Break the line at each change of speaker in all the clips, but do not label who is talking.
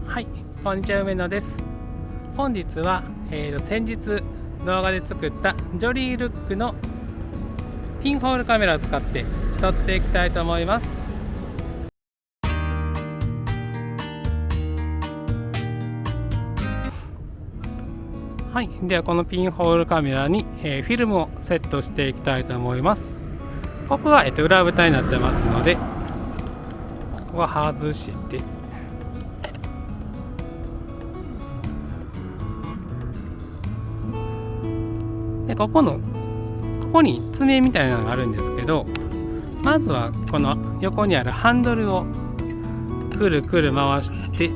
はい、こんにちは、梅野です。本日は、先日動画で作ったジョリールックのピンホールカメラを使って撮っていきたいと思います。はい、ではこのピンホールカメラに、フィルムをセットしていきたいと思います。ここは、裏蓋になってますので、ここは外してでここに爪みたいなのがあるんですけど、まずはこの横にあるハンドルをくるくる回して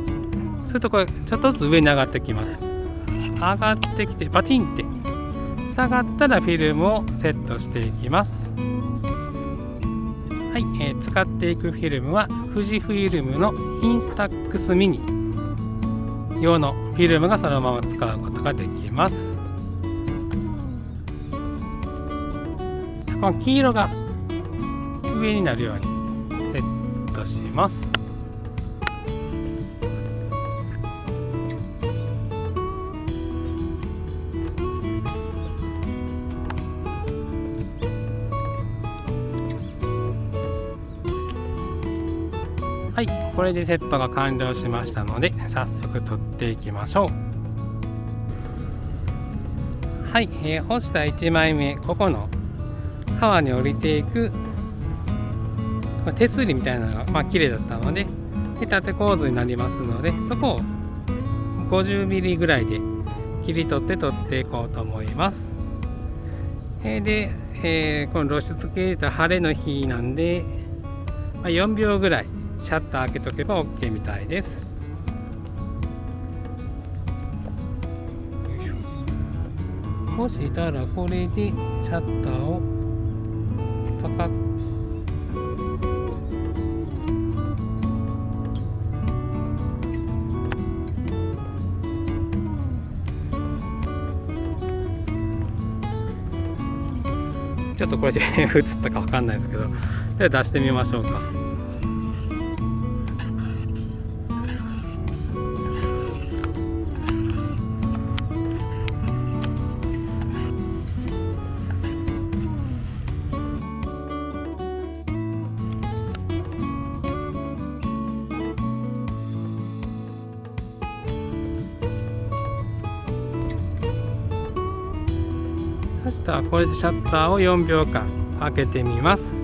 するとこれちょっとずつ上に上がってきます。上がってきてバチンって下がったらフィルムをセットしていきます。はい、使っていくフィルムは富士フィルムのインスタックスミニ用のフィルムがそのまま使うことができます。この黄色が上になるようにセットします。はい、これでセットが完了しましたので早速撮っていきましょう。はい、干した1枚目、ここの川に降りていく手すりみたいなのが綺麗だったので、縦構図になりますので、そこを50ミリぐらいで切り取って撮っていこうと思います。で、この露出系と晴れの日なんで、4秒ぐらいシャッター開けとけば OK みたいです。そしたらこれでシャッターをパカッちょっとこれで映ったか分かんないですけど、で出してみましょうか。そしたらこれでシャッターを4秒間開けてみます。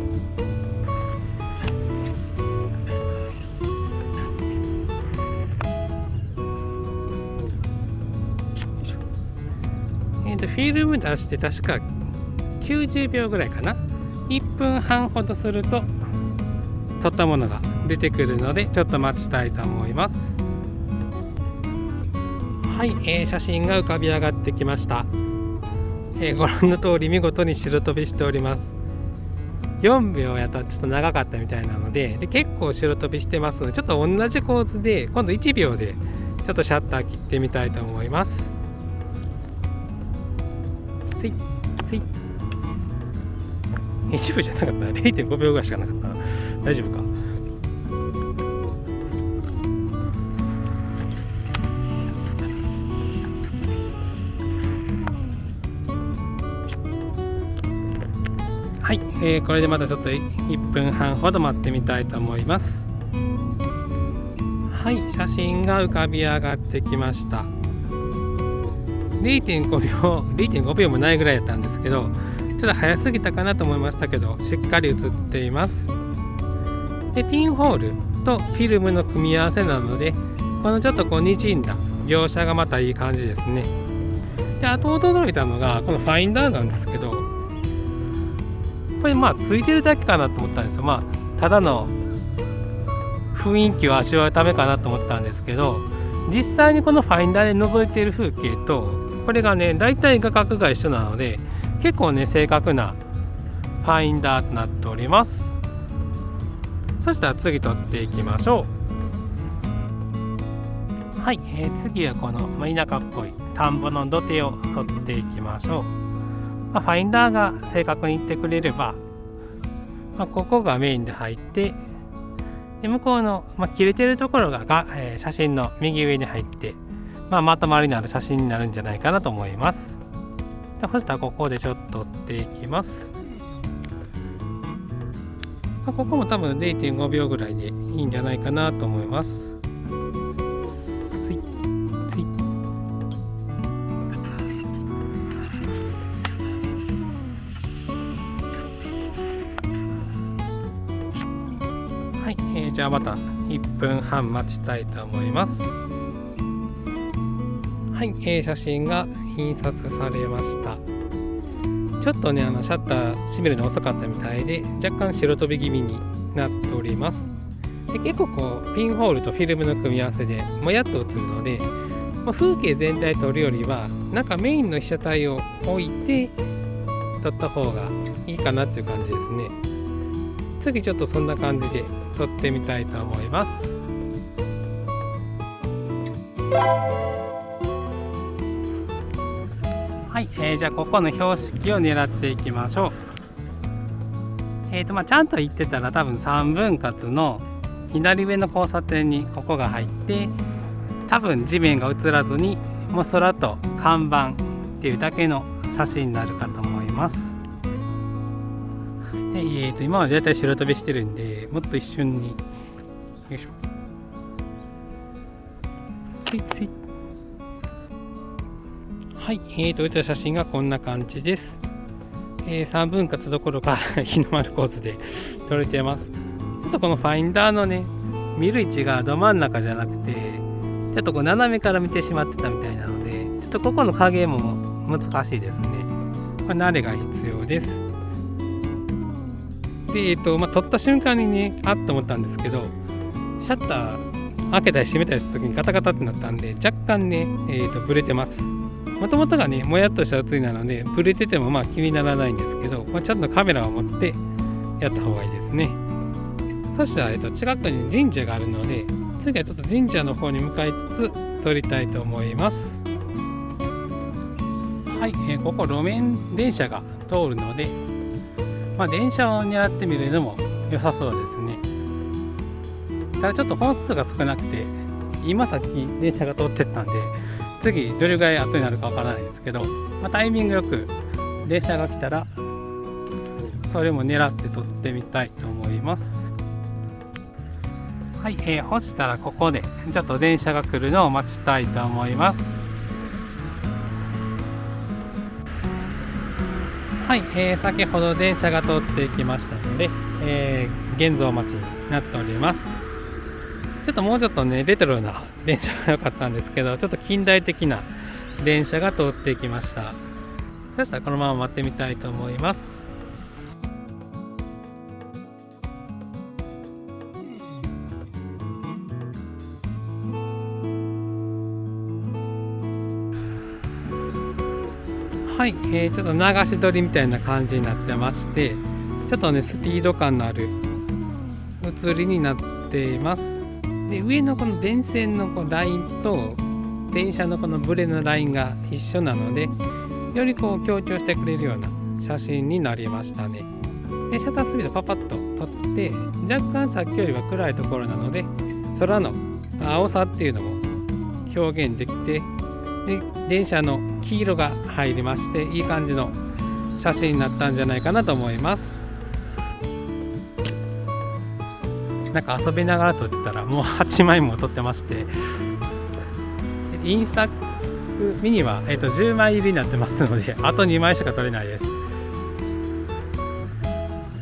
フィルム出して確か90秒ぐらいかな、1分半ほどすると撮ったものが出てくるのでちょっと待ちたいと思います。はい、写真が浮かび上がってきました。ご覧の通り見事に白飛びしております。4秒やったらちょっと長かったみたいなので、結構白飛びしてますので、ちょっと同じ構図で今度1秒でちょっとシャッター切ってみたいと思います。スイッスイッ、1秒じゃなかったら 0.5 秒ぐらいしかなかったな。大丈夫か。はい、これでまたちょっと1分半ほど待ってみたいと思います。はい、写真が浮かび上がってきました。0.5 秒もないぐらいだったんですけど、ちょっと早すぎたかなと思いましたけど、しっかり写っています。で、ピンホールとフィルムの組み合わせなので、このちょっとにじんだ描写がまたいい感じですね。で、あと驚いたのがこのファインダーなんですけど、これついてるだけかなと思ったんですよ。ただの雰囲気を味わうためかなと思ったんですけど、実際にこのファインダーで覗いている風景とこれがね、大体画角が一緒なので結構ね正確なファインダーとなっております。そしたら次撮っていきましょう。はい、次はこの田舎っぽい田んぼの土手を撮っていきましょう。ファインダーが正確に言ってくれれば、ここがメインで入ってで向こうの、切れてるところが、写真の右上に入って、まとまりのある写真になるんじゃないかなと思います。そしたらここでちょっと撮っていきます。ここも多分 0.5 秒ぐらいでいいんじゃないかなと思います。はい、じゃあまた1分半待ちたいと思います。はい、写真が印刷されました。ちょっとね、シャッター閉めるの遅かったみたいで、若干白飛び気味になっております。で結構ピンホールとフィルムの組み合わせでもやっと映るので、風景全体撮るよりはなんかメインの被写体を置いて撮った方がいいかなっていう感じですね。次ちょっとそんな感じで撮ってみたいと思います。はい、じゃあここの標識を狙っていきましょう。ちゃんと言ってたら多分3分割の左上の交差点にここが入って、多分地面が映らずにもう空と看板っていうだけの写真になるかと思います。今までだいたい白飛びしてるんで、もっと一瞬によいしょはい、撮れた写真がこんな感じです。3分割どころか日の丸構図で撮れてます。ちょっとこのファインダーのね、見る位置がど真ん中じゃなくて、ちょっと斜めから見てしまってたみたいなので、ちょっとここの影も難しいですね。これ慣れが必要です。で、撮った瞬間にね、あっと思ったんですけど、シャッター開けたり閉めたりした時にガタガタってなったんで、若干ね、ブレてます。もともとがね、もやっとした写りなので、ブレてても気にならないんですけど、ちゃんとカメラを持ってやった方がいいですね。そしたら、近くに神社があるので、次はちょっと神社の方に向かいつつ撮りたいと思います。はい、ここ路面電車が通るので、電車を狙ってみるのも良さそうですね。ただちょっと本数が少なくて、今さっき電車が通ってったんで、次どれぐらい後になるかわからないですけど、タイミングよく電車が来たらそれも狙って撮ってみたいと思います。はい、そしたらここでちょっと電車が来るのを待ちたいと思います。はい、先ほど電車が通っていきましたので、現像待ちになっております。ちょっともうちょっとね、レトロな電車が良かったんですけど、ちょっと近代的な電車が通っていきました。そしたらこのまま待ってみたいと思います。はい、ちょっと流し撮りみたいな感じになってまして、ちょっとね、スピード感のある写りになっています。で、上のこの電線のこのラインと電車のこのブレのラインが一緒なので、より強調してくれるような写真になりましたね。で、シャッタースピードパパッと撮って、若干さっきよりは暗いところなので、空の青さっていうのも表現できて、で、電車の黄色が入りまして、いい感じの写真になったんじゃないかなと思います。なんか遊びながら撮ってたらもう8枚も撮ってまして、インスタミニは、10枚入りになってますので、あと2枚しか撮れないです。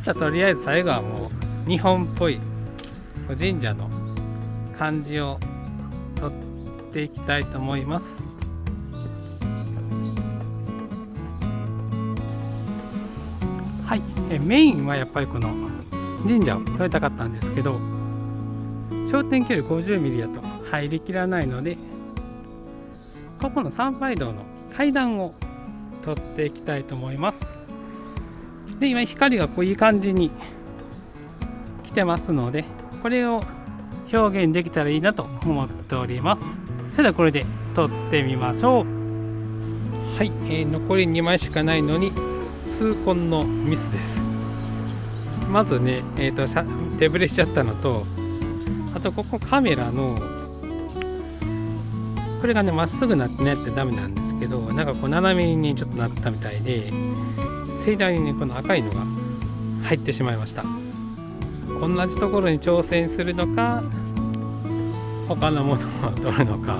じゃあとりあえず最後はもう日本っぽい神社の感じを撮っていきたいと思います。はい、メインはやっぱりこの神社を撮りたかったんですけど、焦点距離 50mm だと入りきらないので、ここの参拝道の階段を撮っていきたいと思います。で、今光がいい感じに来てますので、これを表現できたらいいなと思っております。それではこれで撮ってみましょう。はい、残り2枚しかないのに痛恨のミスです。まずね、手ぶれしちゃったのと、とここカメラのこれがねまっすぐなってないとダメなんですけど、なんかこう斜めにちょっとなったみたいで、盛大にねこの赤いのが入ってしまいました。同じところに挑戦するのか他のものを取るのか、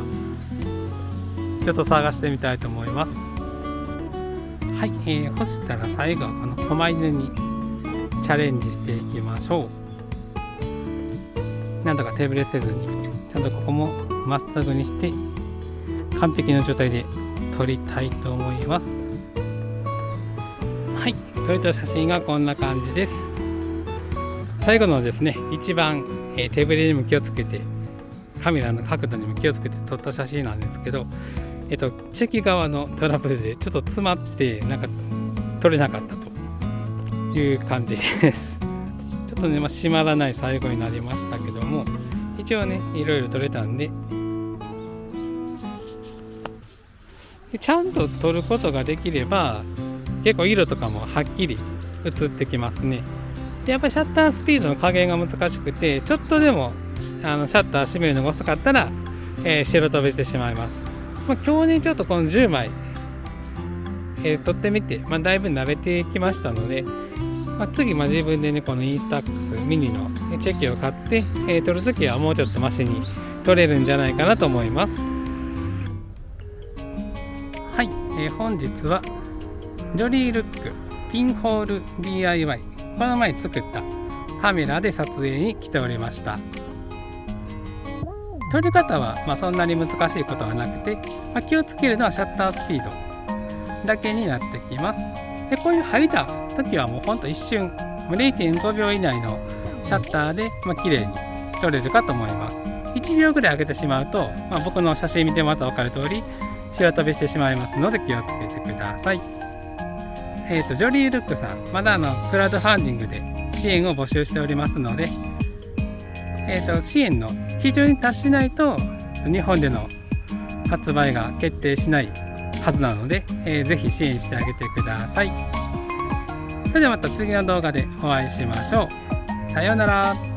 ちょっと探してみたいと思います。はい、干したら最後はこの狛犬にチャレンジしていきましょう。なんとか手ぶれせずにちゃんとここもまっすぐにして完璧な状態で撮りたいと思います。はい、撮れた写真がこんな感じです。最後のですね、一番、手ぶれにも気をつけてカメラの角度にも気をつけて撮った写真なんですけど、チェキ側のトラブルでちょっと詰まってなんか撮れなかったという感じです。ちょっとね、閉まらない最後になりましたけども、一応ねいろいろ撮れたんで、ちゃんと撮ることができれば結構色とかもはっきり映ってきますね。でやっぱりシャッタースピードの加減が難しくて、ちょっとでもシャッター閉めるのが遅かったら、白飛びしてしまいます。今日ねちょっとこの10枚、撮ってみて、だいぶ慣れてきましたので、次、自分でねこのインスタックスミニのチェキを買って、撮るときはもうちょっとマシに撮れるんじゃないかなと思います。はい、本日はジョリールックピンホール DIY、 この前作ったカメラで撮影に来ておりました。撮り方はそんなに難しいことはなくて、気をつけるのはシャッタースピードだけになってきます。でこういう入った時はもうほんと一瞬 0.5 秒以内のシャッターで綺麗に撮れるかと思います。1秒ぐらい上げてしまうと、僕の写真見てもらったら分かる通り白飛びしてしまいますので気をつけてください。ジョリールックさん、まだクラウドファンディングで支援を募集しておりますので、支援の基準に達しないと日本での発売が決定しないはずなので、ぜひ支援してあげてください。それではまた次の動画でお会いしましょう。さようなら。